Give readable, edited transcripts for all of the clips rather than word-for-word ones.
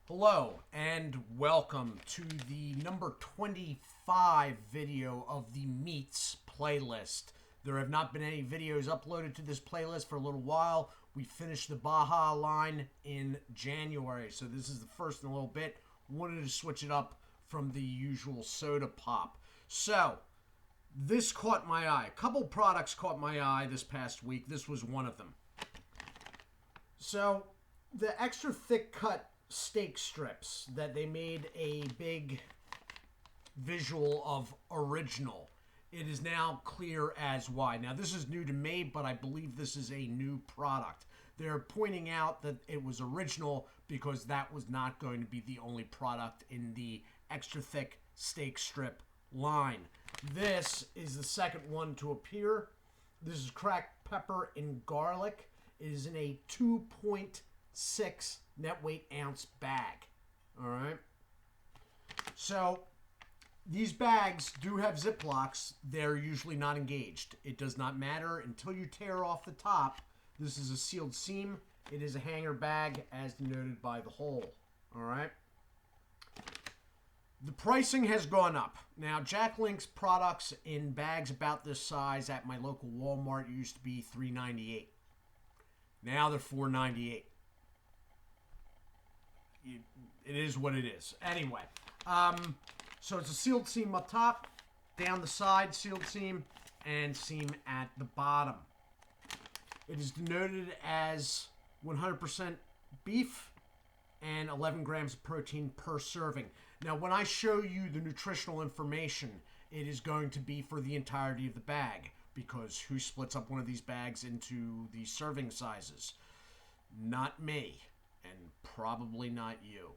Hello and welcome to the number 25 video of the Meats playlist. There have not been any videos uploaded to this playlist for a little while. We finished the Baja line in January, so this is the first in a little bit. Wanted to switch it up from the usual soda pop. So, this caught my eye. A couple products caught my eye this past week. This was one of them. So, the extra thick cut steak strips that they made a big visual of original. It is now clear as why. Now, this is new to me, but I believe this is a new product. They're pointing out that it was original because that was not going to be the only product in the extra thick steak strip line. This is the second one to appear. This is cracked pepper and garlic. It is in a 2.6 net weight ounce bag. All right. So these bags do have Ziplocs. They're usually not engaged. It does not matter until you tear off the top. This is a sealed seam. It is a hanger bag as denoted by the hole. All right. The pricing has gone up. Now, Jack Link's products in bags about this size at my local Walmart used to be $3.98. Now they're $4.98. It is what it is. Anyway, so it's a sealed seam up top, down the side, sealed seam, and seam at the bottom. It is denoted as 100% beef and 11 grams of protein per serving. Now, when I show you the nutritional information, it is going to be for the entirety of the bag, because who splits up one of these bags into the serving sizes? Not me. And probably not you.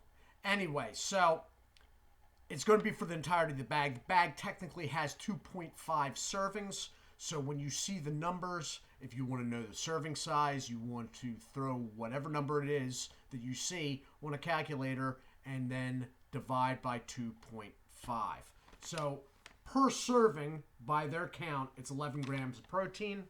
Anyway, so it's going to be for the entirety of the bag. The bag technically has 2.5 servings. So when you see the numbers, if you want to know the serving size, you want to throw whatever number it is that you see on a calculator and then divide by 2.5. So per serving, by their count, it's 11 grams of protein.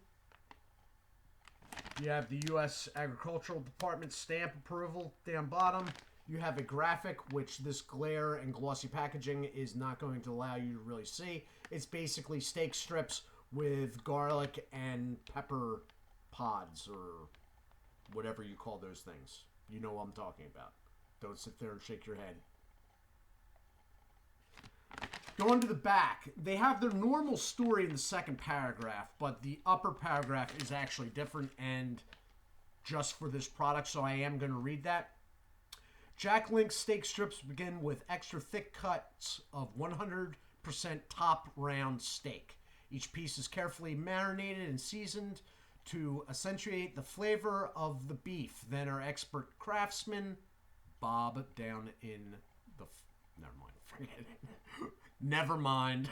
You have the U.S. Agricultural Department stamp approval down bottom. You have a graphic, which this glare and glossy packaging is not going to allow you to really see. It's basically steak strips with garlic and pepper pods, or whatever you call those things. You know what I'm talking about. Don't sit there and shake your head. Going to the back, they have their normal story in the second paragraph, but the upper paragraph is actually different and just for this product, so I am going to read that. Jack Link's steak strips begin with extra thick cuts of 100% top round steak. Each piece is carefully marinated and seasoned to accentuate the flavor of the beef. Then our expert craftsman, Bob down in the... Never mind, forget it. Never mind.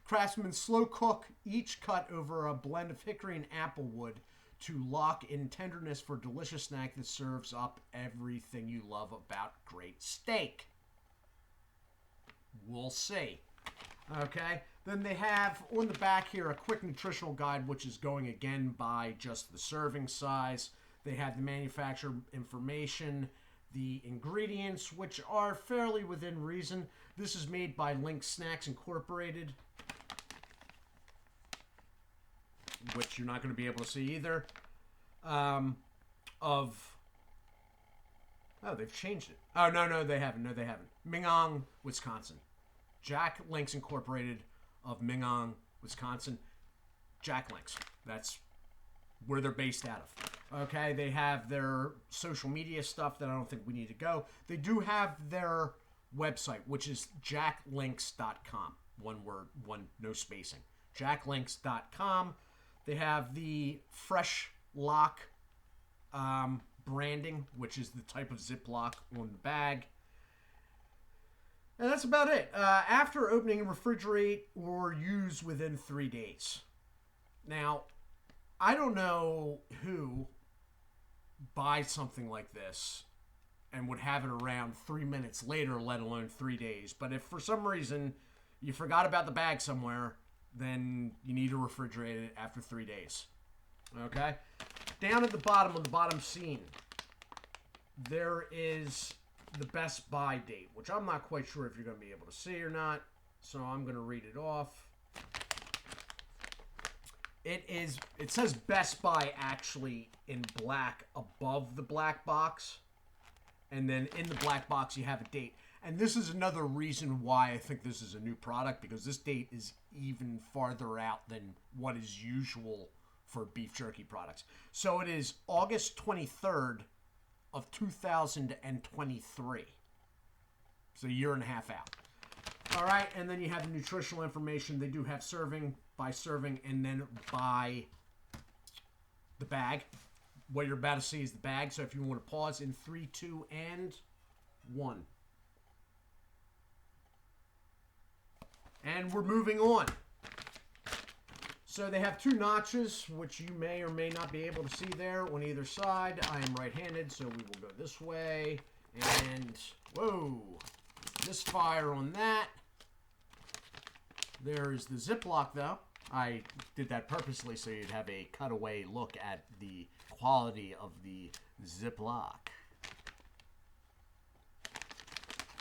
Craftsmen slow cook each cut over a blend of hickory and applewood to lock in tenderness for a delicious snack that serves up everything you love about great steak. We'll see. Okay. Then they have on the back here a quick nutritional guide, which is going again by just the serving size. They have the manufacturer information, the ingredients, which are fairly within reason. This is made by Link Snacks Incorporated, which you're not going to be able to see either. Oh, they've changed it. Oh, no, they haven't. No, they haven't. Mingong, Wisconsin. Jack Links Incorporated of Mingong, Wisconsin. Jack Links. That's where they're based out of. Okay, they have their social media stuff that I don't think we need to go. They do have their website, which is jacklinks.com. One word, no spacing. Jacklinks.com. They have the Fresh Lock branding, which is the type of Ziploc on the bag. And that's about it. After opening, refrigerate or use within 3 days. Now, I don't know who buys something like this and would have it around 3 minutes later, let alone 3 days. But if for some reason you forgot about the bag somewhere, then you need to refrigerate it after 3 days. Okay? Down at the bottom, on the bottom seam, there is the Best Buy date, which I'm not quite sure if you're going to be able to see or not. So I'm going to read it off. It says Best Buy actually in black above the black box. And then in the black box, you have a date. And this is another reason why I think this is a new product, because this date is even farther out than what is usual for beef jerky products. So it is August 23rd of 2023. It's a year and a half out. All right, and then you have the nutritional information. They do have serving by serving and then by the bag. What you're about to see is the bag. So if you want to pause in 3, 2, and 1. And we're moving on. So they have 2 notches, which you may or may not be able to see there on either side. I am right-handed, so we will go this way. And, whoa, misfire on that. There's the Ziploc, though. I did that purposely so you'd have a cutaway look at the quality of the Ziploc.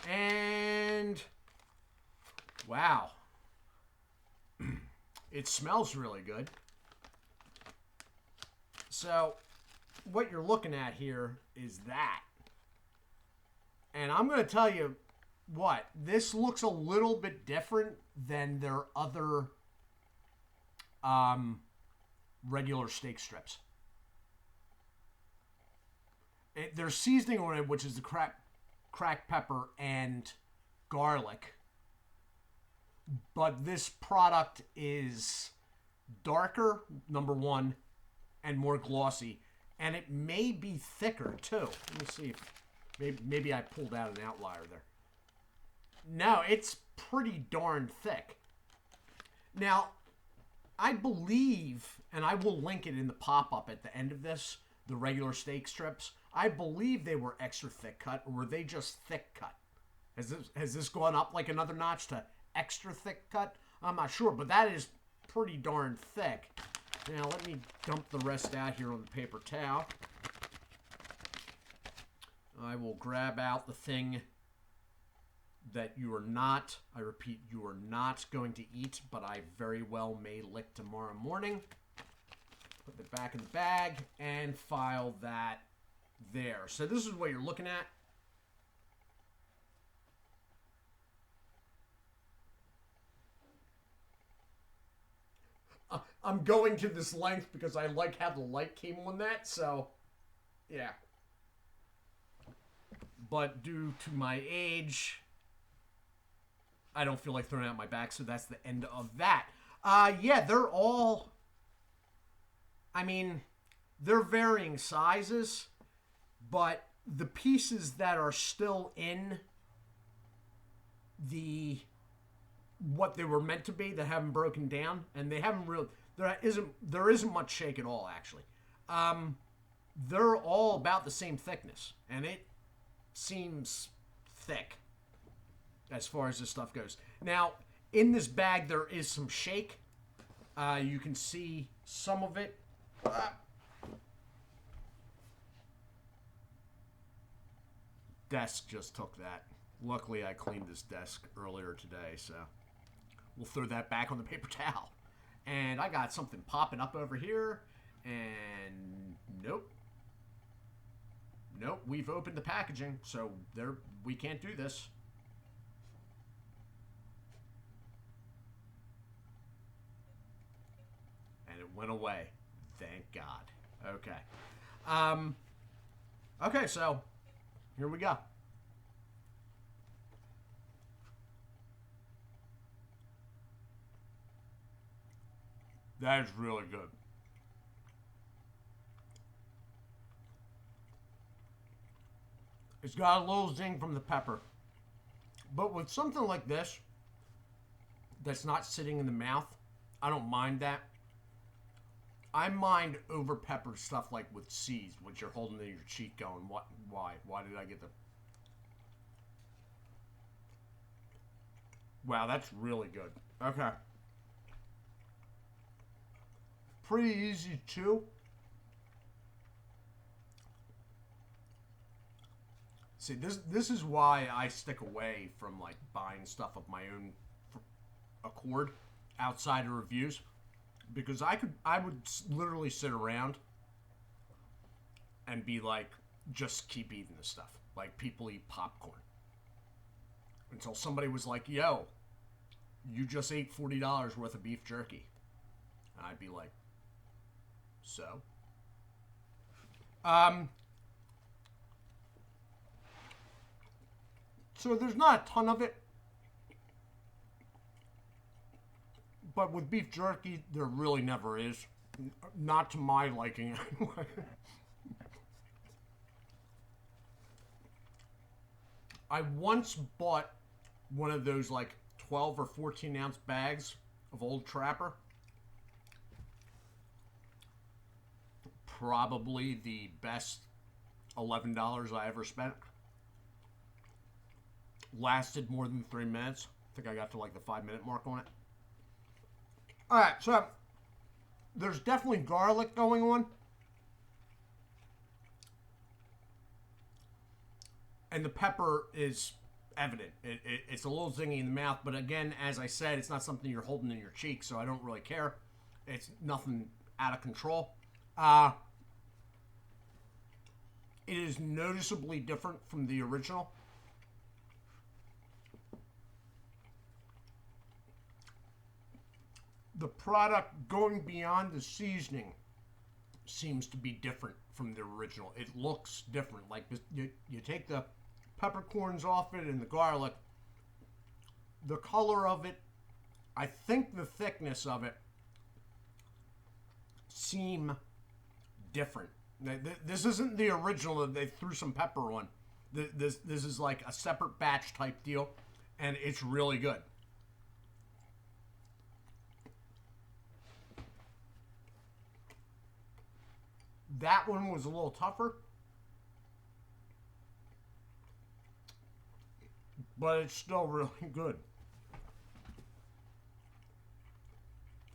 And, wow. It smells really good. So, what you're looking at here is that. And I'm going to tell you what, this looks a little bit different than their other regular steak strips. There's seasoning on it, which is the cracked pepper and garlic. But this product is darker, number one, and more glossy. And it may be thicker, too. Let me see if maybe I pulled out an outlier there. No, it's pretty darn thick. Now, I believe, and I will link it in the pop-up at the end of this, the regular steak strips, I believe they were extra thick cut, or were they just thick cut? Has this gone up like another notch to extra thick cut? I'm not sure, but that is pretty darn thick. Now, let me dump the rest out here on the paper towel. I will grab out the thing that you are not, I repeat, you are not going to eat, but I very well may lick tomorrow morning. Put it back in the bag and file that there. So this is what you're looking at. I'm going to this length because I like how the light came on that, so yeah. But due to my age, I don't feel like throwing out my back, so that's the end of that. Yeah, they're all, I mean, they're varying sizes, but the pieces that are still in what they were meant to be, that haven't broken down, and they haven't really, there isn't much shake at all, actually. They're all about the same thickness, and it seems thick as far as this stuff goes. Now, in this bag, there is some shake. You can see some of it. Desk just took that. Luckily, I cleaned this desk earlier today, so we'll throw that back on the paper towel. And I got something popping up over here, and nope. Nope, we've opened the packaging, so we can't do this. And it went away. Thank God. Okay. Okay, so here we go. That is really good. It's got a little zing from the pepper. But with something like this, that's not sitting in the mouth, I don't mind that. I mind over peppered stuff like with C's, which you're holding in your cheek going, what? Why? Why did I get the... Wow, that's really good. Okay. Pretty easy to chew. See, this is why I stick away from like buying stuff of my own accord outside of reviews, because I would literally sit around and be like, just keep eating this stuff like people eat popcorn, until somebody was like, yo, you just ate $40 worth of beef jerky. And I'd be like, so? So there's not a ton of it. But with beef jerky, there really never is. Not to my liking, anyway. I once bought one of those like 12 or 14 ounce bags of Old Trapper. Probably the best $11 I ever spent. Lasted more than 3 minutes. I think I got to like the 5-minute mark on it. Alright, so there's definitely garlic going on. And the pepper is evident. It's a little zingy in the mouth, but again, as I said, it's not something you're holding in your cheek, so I don't really care. It's nothing out of control. It is noticeably different from the original. The product, going beyond the seasoning, seems to be different from the original. It looks different. Like you take the peppercorns off it and the garlic, the color of it, I think the thickness of it seem different. This isn't the original that they threw some pepper on. This is like a separate batch type deal, and it's really good. That one was a little tougher, but it's still really good.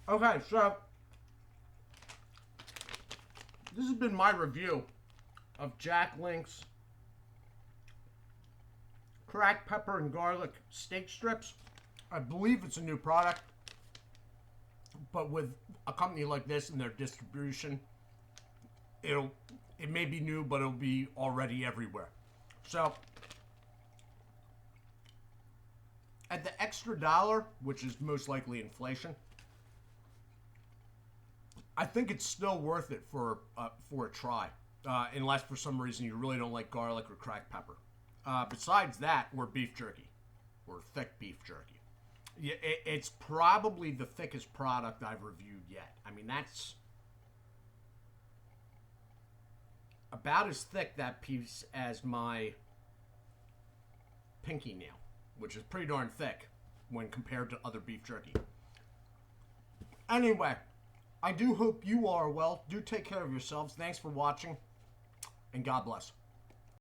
Okay, so this has been my review of Jack Link's cracked pepper and garlic steak strips. I believe it's a new product, but with a company like this and their distribution, it may be new, but it'll be already everywhere. So at the extra $1, which is most likely inflation, I think it's still worth it for a try, unless for some reason you really don't like garlic or cracked pepper. Besides that, we're beef jerky, or thick beef jerky. Yeah, it's probably the thickest product I've reviewed yet. I mean, that's about as thick, that piece, as my pinky nail, which is pretty darn thick when compared to other beef jerky. Anyway, I do hope you are well. Do take care of yourselves. Thanks for watching, and God bless.